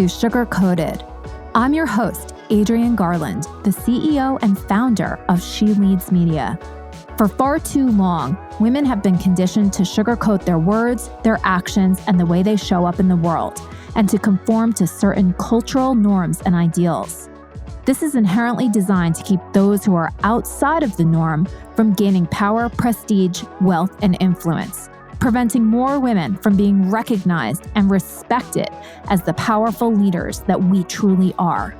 to Sugar Coated. I'm your host, Adrienne Garland, the CEO and founder of She Leads Media. For far too long, women have been conditioned to sugarcoat their words, their actions, and the way they show up in the world, and to conform to certain cultural norms and ideals. This is inherently designed to keep those who are outside of the norm from gaining power, prestige, wealth, and influence, preventing more women from being recognized and respected as the powerful leaders that we truly are.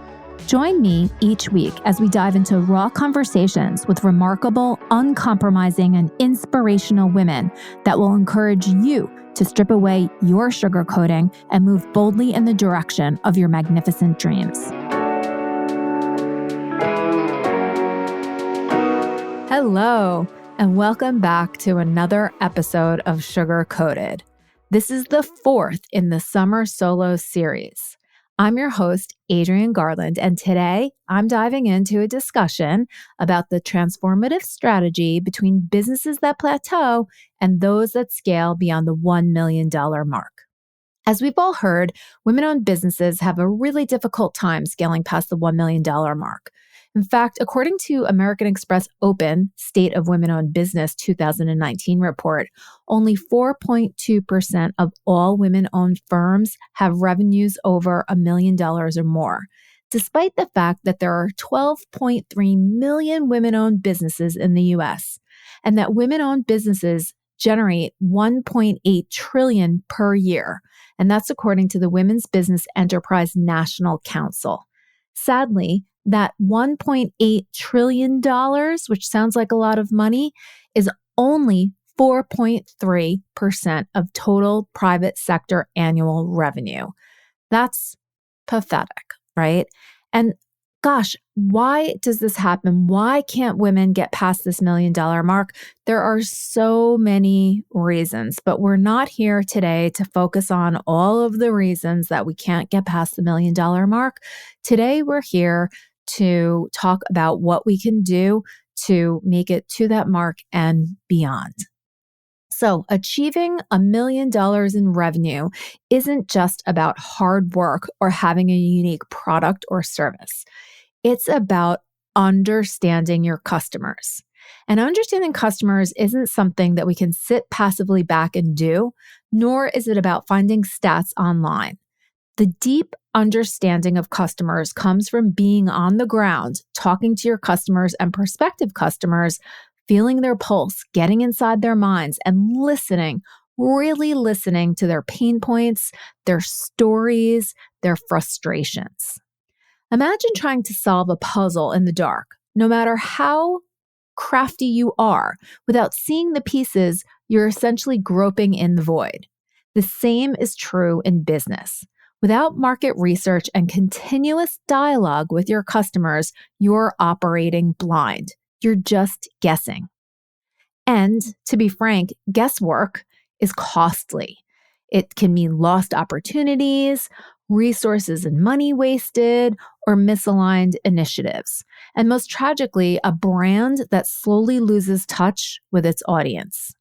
Join me each week as we dive into raw conversations with remarkable, uncompromising, and inspirational women that will encourage you to strip away your sugarcoating and move boldly in the direction of your magnificent dreams. Hello, and welcome back to another episode of Sugar Coated. This is the fourth in the summer solo series. I'm your host, Adrienne Garland, and today I'm diving into a discussion about the transformative strategy between businesses that plateau and those that scale beyond the $1 million mark. As we've all heard, women-owned businesses have a really difficult time scaling past the $1 million mark. In fact, according to American Express Open State of Women-Owned Business 2019 report, only 4.2% of all women-owned firms have revenues over $1 million or more, despite the fact that there are 12.3 million women-owned businesses in the U.S., and that women-owned businesses generate $1.8 trillion per year, and that's according to the Women's Business Enterprise National Council. Sadly, that $1.8 trillion, which sounds like a lot of money, is only 4.3% of total private sector annual revenue. That's pathetic, right? And gosh, why does this happen? Why can't women get past this $1 million mark? There are so many reasons, but we're not here today to focus on all of the reasons that we can't get past the $1 million mark. Today, we're here to talk about what we can do to make it to that mark and beyond. So achieving $1 million in revenue isn't just about hard work or having a unique product or service. It's about understanding your customers. And understanding customers isn't something that we can sit passively back and do, nor is it about finding stats online. The deep understanding of customers comes from being on the ground, talking to your customers and prospective customers, feeling their pulse, getting inside their minds, and listening, really listening to their pain points, their stories, their frustrations. Imagine trying to solve a puzzle in the dark. No matter how crafty you are, without seeing the pieces, you're essentially groping in the void. The same is true in business. Without market research and continuous dialogue with your customers, you're operating blind. You're just guessing. And to be frank, guesswork is costly. It can mean lost opportunities, resources and money wasted, or misaligned initiatives. And most tragically, a brand that slowly loses touch with its audience.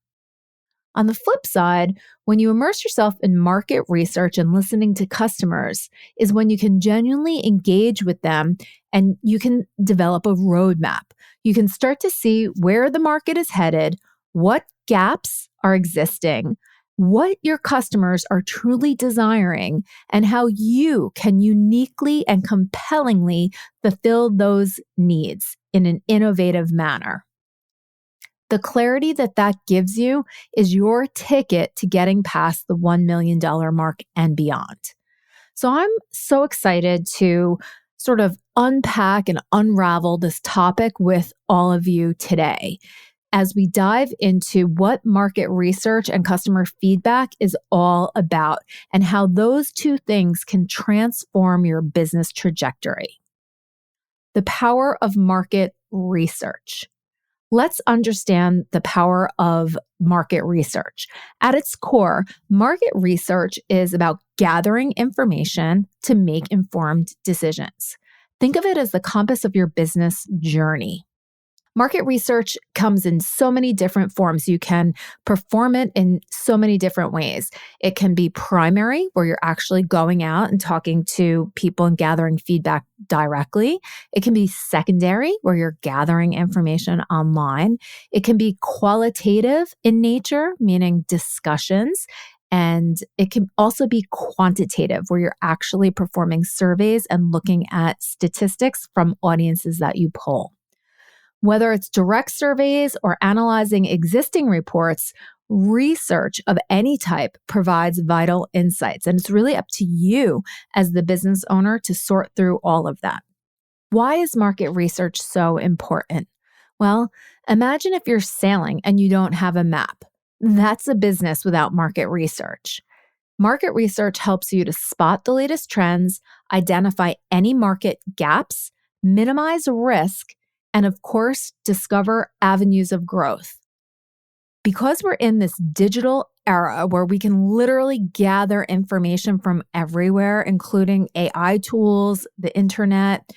On the flip side, when you immerse yourself in market research and listening to customers is when you can genuinely engage with them and you can develop a roadmap. You can start to see where the market is headed, what gaps are existing, what your customers are truly desiring, and how you can uniquely and compellingly fulfill those needs in an innovative manner. The clarity that gives you is your ticket to getting past the $1 million mark and beyond. So I'm so excited to sort of unpack and unravel this topic with all of you today as we dive into what market research and customer feedback is all about and how those two things can transform your business trajectory. The power of market research. Let's understand the power of market research. At its core, market research is about gathering information to make informed decisions. Think of it as the compass of your business journey. Market research comes in so many different forms. You can perform it in so many different ways. It can be primary, where you're actually going out and talking to people and gathering feedback directly. It can be secondary, where you're gathering information online. It can be qualitative in nature, meaning discussions. And it can also be quantitative, where you're actually performing surveys and looking at statistics from audiences that you poll. Whether it's direct surveys or analyzing existing reports, research of any type provides vital insights. And it's really up to you as the business owner to sort through all of that. Why is market research so important? Well, imagine if you're sailing and you don't have a map. That's a business without market research. Market research helps you to spot the latest trends, identify any market gaps, minimize risk, and of course, discover avenues of growth. Because we're in this digital era where we can literally gather information from everywhere, including AI tools, the internet,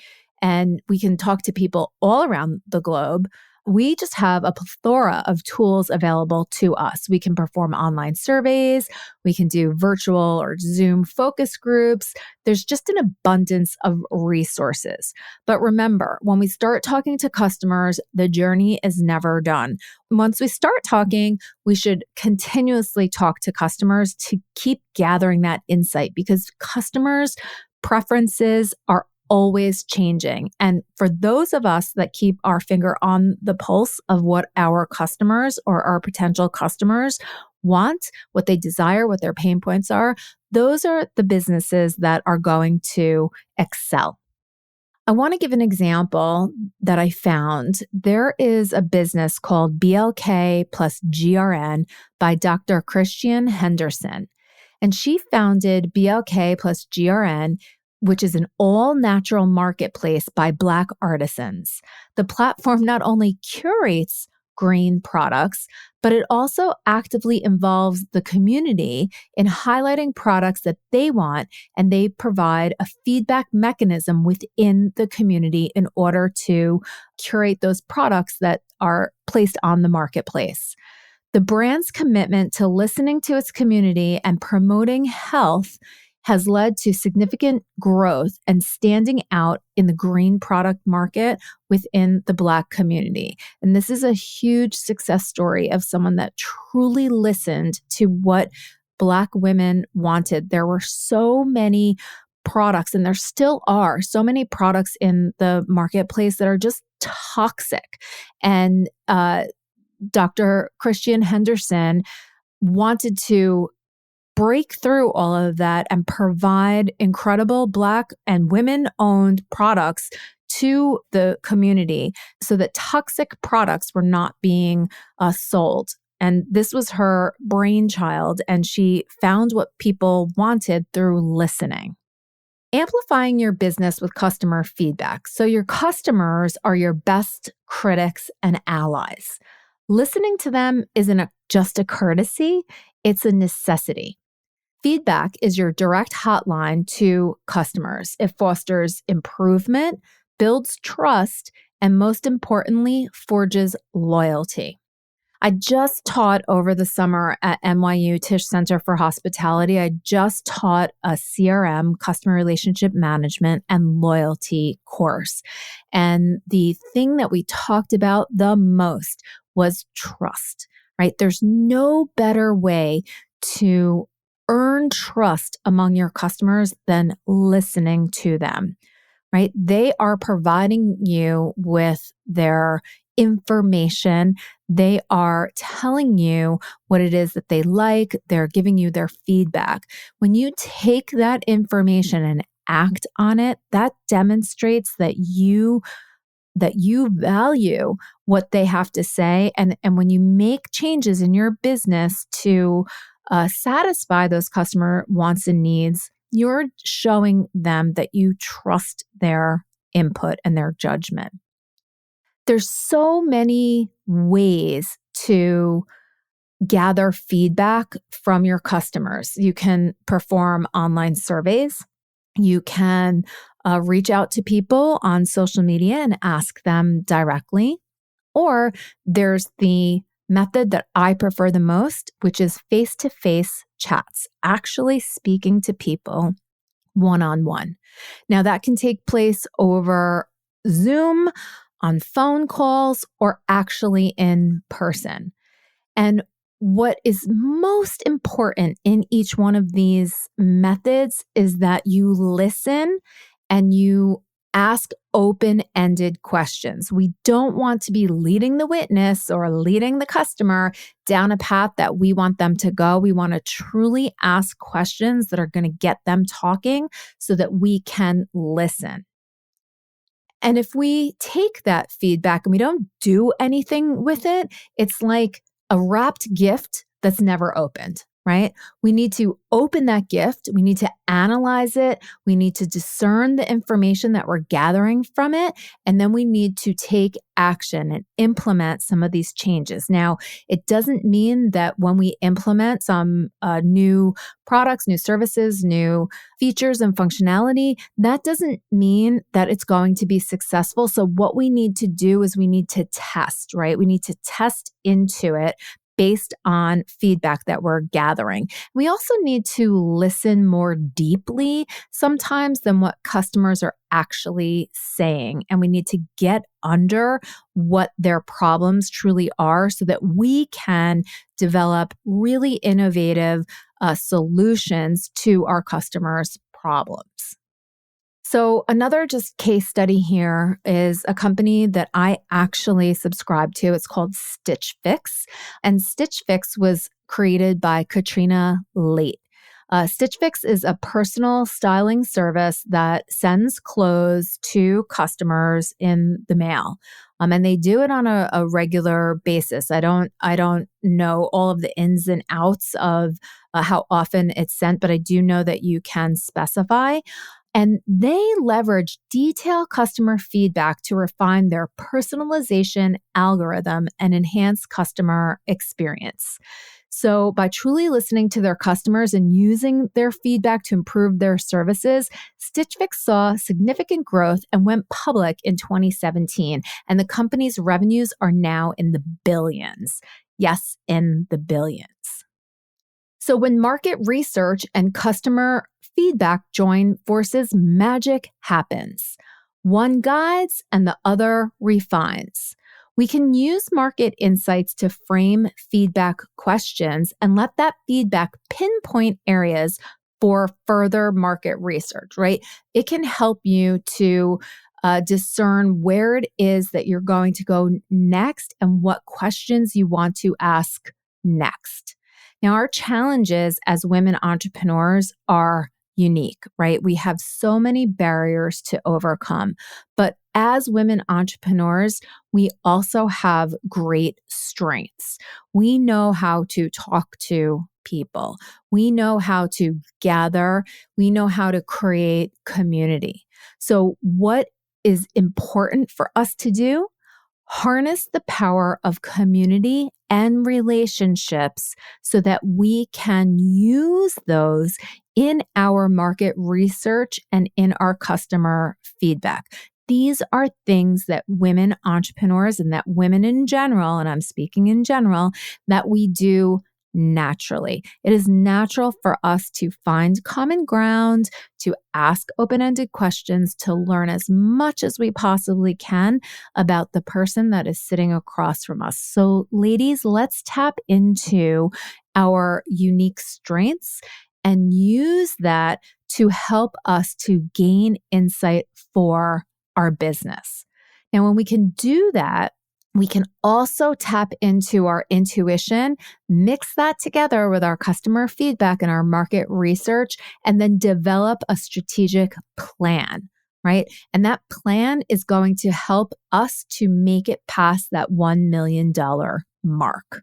and we can talk to people all around the globe, we just have a plethora of tools available to us. We can perform online surveys. We can do virtual or Zoom focus groups. There's just an abundance of resources. But remember, when we start talking to customers, the journey is never done. Once we start talking, we should continuously talk to customers to keep gathering that insight, because customers' preferences are always changing. And for those of us that keep our finger on the pulse of what our customers or our potential customers want, what they desire, what their pain points are, those are the businesses that are going to excel. I want to give an example that I found. There is a business called BLK plus GRN by Dr. Christian Henderson. And she founded BLK plus GRN, which is an all-natural marketplace by Black artisans. The platform not only curates green products, but it also actively involves the community in highlighting products that they want, and they provide a feedback mechanism within the community in order to curate those products that are placed on the marketplace. The brand's commitment to listening to its community and promoting health has led to significant growth and standing out in the green product market within the Black community. And this is a huge success story of someone that truly listened to what Black women wanted. There were so many products, and there still are so many products in the marketplace that are just toxic. And Dr. Christian Henderson wanted to break through all of that and provide incredible Black and women-owned products to the community so that toxic products were not being sold. And this was her brainchild, and she found what people wanted through listening. Amplifying your business with customer feedback. So your customers are your best critics and allies. Listening to them isn't just a courtesy, it's a necessity. Feedback is your direct hotline to customers. It fosters improvement, builds trust, and most importantly, forges loyalty. I just taught over the summer at NYU Tisch Center for Hospitality. I just taught a CRM, customer relationship management and loyalty course. And the thing that we talked about the most was trust, right? There's no better way to earn trust among your customers than listening to them, right? They are providing you with their information. They are telling you what it is that they like. They're giving you their feedback. When you take that information and act on it, that demonstrates that you value what they have to say. And when you make changes in your business to satisfy those customer wants and needs, you're showing them that you trust their input and their judgment. There's so many ways to gather feedback from your customers. You can perform online surveys. You can reach out to people on social media and ask them directly. Or there's the method that I prefer the most, which is face-to-face chats, actually speaking to people one-on-one. Now, that can take place over Zoom, on phone calls, or actually in person. And what is most important in each one of these methods is that you listen and you ask open-ended questions. We don't want to be leading the witness or leading the customer down a path that we want them to go. We want to truly ask questions that are going to get them talking so that we can listen. And if we take that feedback and we don't do anything with it, it's like a wrapped gift that's never opened, right? We need to open that gift. We need to analyze it. We need to discern the information that we're gathering from it. And then we need to take action and implement some of these changes. Now, it doesn't mean that when we implement some new products, new services, new features and functionality, that doesn't mean that it's going to be successful. So what we need to do is we need to test, right? We need to test into it based on feedback that we're gathering. We also need to listen more deeply sometimes than what customers are actually saying. And we need to get under what their problems truly are so that we can develop really innovative solutions to our customers' problems. So another just case study here is a company that I actually subscribe to. It's called Stitch Fix. And Stitch Fix was created by Katrina Late. Stitch Fix is a personal styling service that sends clothes to customers in the mail. And they do it on a regular basis. I don't know all of the ins and outs of how often it's sent, but I do know that you can specify. And they leverage detailed customer feedback to refine their personalization algorithm and enhance customer experience. So by truly listening to their customers and using their feedback to improve their services, Stitch Fix saw significant growth and went public in 2017. And the company's revenues are now in the billions. Yes, in the billions. So when market research and customer feedback join forces, magic happens. One guides and the other refines. We can use market insights to frame feedback questions and let that feedback pinpoint areas for further market research, right? It can help you to discern where it is that you're going to go next and what questions you want to ask next. Now, our challenges as women entrepreneurs are unique, right? We have so many barriers to overcome. But as women entrepreneurs, we also have great strengths. We know how to talk to people. We know how to gather. We know how to create community. So what is important for us to do? Harness the power of community and relationships so that we can use those in our market research and in our customer feedback. These are things that women entrepreneurs and that women in general, and I'm speaking in general, that we do naturally. It is natural for us to find common ground, to ask open-ended questions, to learn as much as we possibly can about the person that is sitting across from us. So ladies, let's tap into our unique strengths and use that to help us to gain insight for our business. Now, when we can do that, we can also tap into our intuition, mix that together with our customer feedback and our market research, and then develop a strategic plan, right? And that plan is going to help us to make it past that $1 million mark.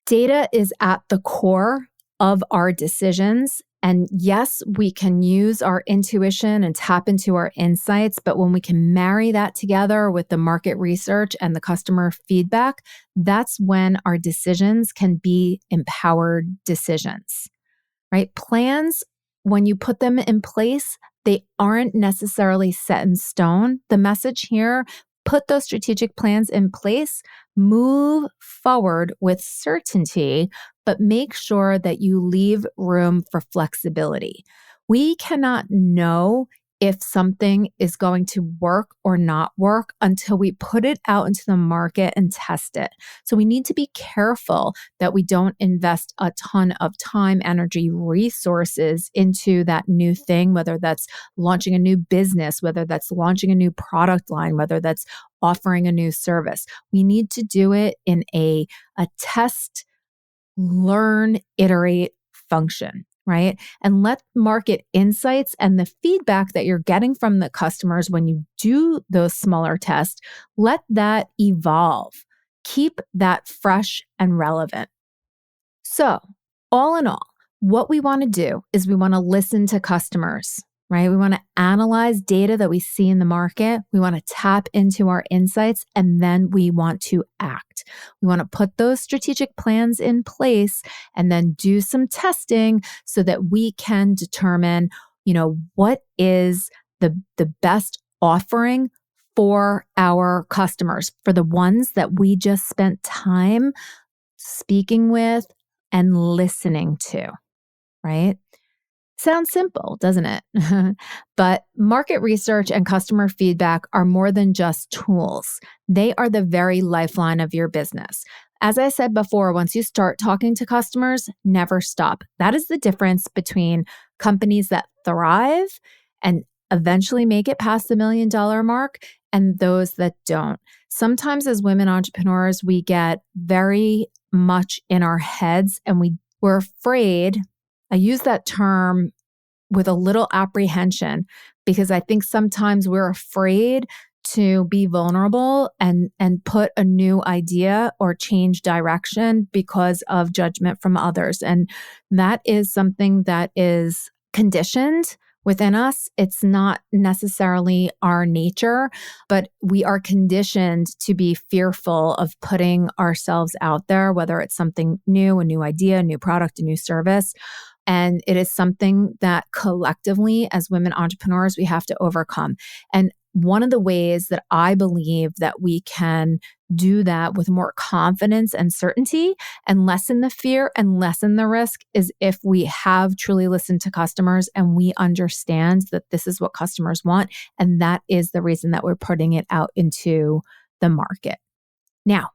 Data is at the core of our decisions. And yes, we can use our intuition and tap into our insights, but when we can marry that together with the market research and the customer feedback, that's when our decisions can be empowered decisions, right? Plans, when you put them in place, they aren't necessarily set in stone. The message here put those strategic plans in place, move forward with certainty, but make sure that you leave room for flexibility. We cannot know if something is going to work or not work until we put it out into the market and test it. So we need to be careful that we don't invest a ton of time, energy, resources into that new thing, whether that's launching a new business, whether that's launching a new product line, whether that's offering a new service. We need to do it in a test, learn, iterate function, right? And let market insights and the feedback that you're getting from the customers when you do those smaller tests, let that evolve. Keep that fresh and relevant. So, all in all, what we want to do is we want to listen to customers, right? We want to analyze data that we see in the market. We want to tap into our insights, and then we want to act. We want to put those strategic plans in place and then do some testing so that we can determine, what is the best offering for our customers, for the ones that we just spent time speaking with and listening to, right? Sounds simple, doesn't it? But market research and customer feedback are more than just tools. They are the very lifeline of your business. As I said before, once you start talking to customers, never stop. That is the difference between companies that thrive and eventually make it past the $1 million mark and those that don't. Sometimes as women entrepreneurs, we get very much in our heads and we're afraid. I use that term with a little apprehension because I think sometimes we're afraid to be vulnerable and put a new idea or change direction because of judgment from others. And that is something that is conditioned within us. It's not necessarily our nature, but we are conditioned to be fearful of putting ourselves out there, whether it's something new, a new idea, a new product, a new service. And it is something that collectively, as women entrepreneurs, we have to overcome. And one of the ways that I believe that we can do that with more confidence and certainty and lessen the fear and lessen the risk is if we have truly listened to customers and we understand that this is what customers want. And that is the reason that we're putting it out into the market. Now,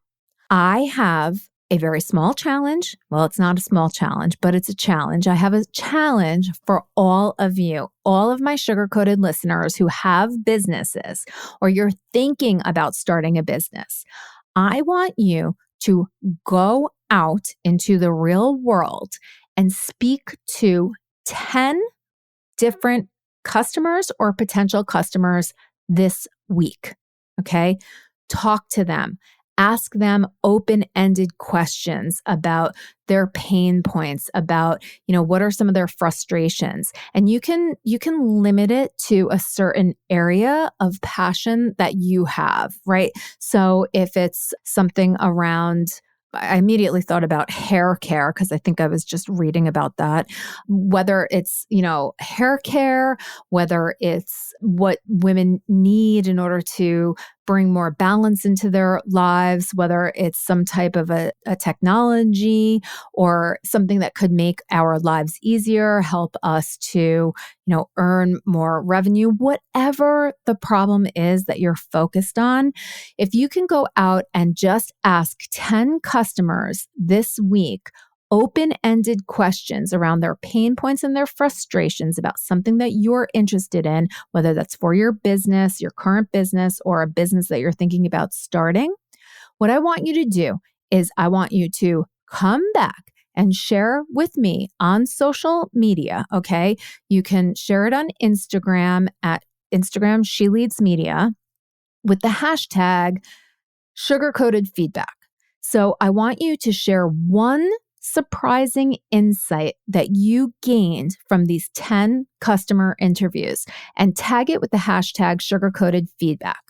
I have a very small challenge. Well, it's not a small challenge, but it's a challenge. I have a challenge for all of you, all of my sugar-coated listeners who have businesses or you're thinking about starting a business. I want you to go out into the real world and speak to 10 different customers or potential customers this week. Okay? Talk to them. Ask them open-ended questions about their pain points, about, what are some of their frustrations. And you can limit it to a certain area of passion that you have, right? So if it's something around, I immediately thought about hair care because I think I was just reading about that. Whether it's, hair care, whether it's what women need in order to bring more balance into their lives, whether it's some type of a technology or something that could make our lives easier, help us to, earn more revenue, whatever the problem is that you're focused on. If you can go out and just ask 10 customers this week, open-ended questions around their pain points and their frustrations about something that you're interested in, whether that's for your business, your current business, or a business that you're thinking about starting. What I want you to do is I want you to come back and share with me on social media, okay? You can share it on Instagram at Instagram She Leads Media with the hashtag sugar-coated feedback. So I want you to share one surprising insight that you gained from these 10 customer interviews and tag it with the hashtag sugar-coated feedback.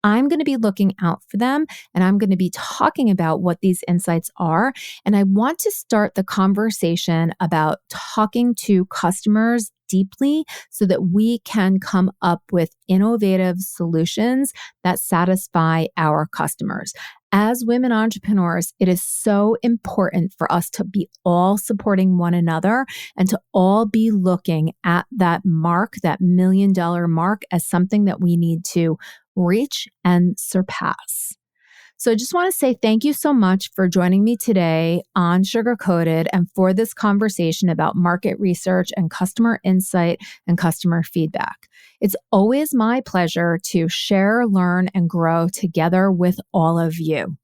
I'm going to be looking out for them and I'm going to be talking about what these insights are. And I want to start the conversation about talking to customers deeply so that we can come up with innovative solutions that satisfy our customers. As women entrepreneurs, it is so important for us to be all supporting one another and to all be looking at that mark, that $1 million mark, as something that we need to reach and surpass. So I just want to say thank you so much for joining me today on Sugar Coated and for this conversation about market research and customer insight and customer feedback. It's always my pleasure to share, learn, and grow together with all of you.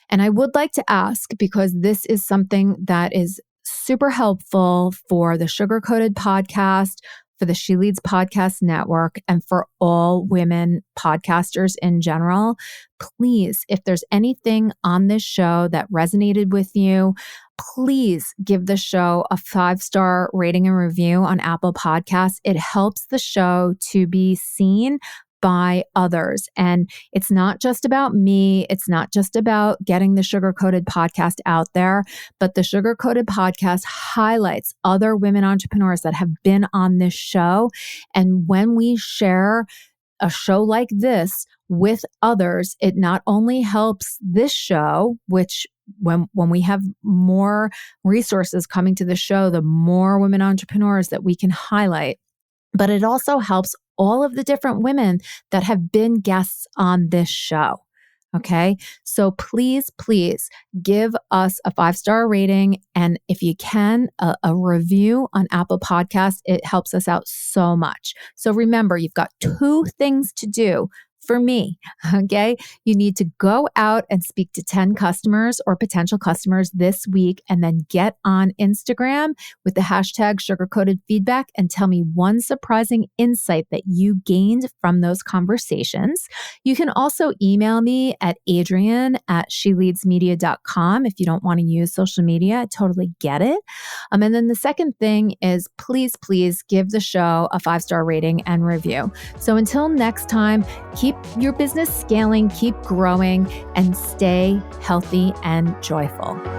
And I would like to ask, because this is something that is super helpful for the Sugar Coated podcast, for the She Leads Podcast Network, and for all women podcasters in general, please, if there's anything on this show that resonated with you, please give the show a 5-star rating and review on Apple Podcasts. It helps the show to be seen by others. And it's not just about me. It's not just about getting the Sugar Coated podcast out there, but the Sugar Coated podcast highlights other women entrepreneurs that have been on this show. And when we share a show like this with others, it not only helps this show, which when we have more resources coming to the show, the more women entrepreneurs that we can highlight, but it also helps all of the different women that have been guests on this show. Okay. So please give us a 5-star rating. And if you can, a review on Apple Podcasts. It helps us out so much. So remember, you've got 2 things to do for me. Okay. You need to go out and speak to 10 customers or potential customers this week, and then get on Instagram with the hashtag sugarcoatedfeedback and tell me one surprising insight that you gained from those conversations. You can also email me at Adrienne@sheleadsmedia.com if you don't want to use social media. I totally get it. And then the second thing is please give the show a 5-star rating and review. So until next time, keep your business scaling, keep growing, and stay healthy and joyful.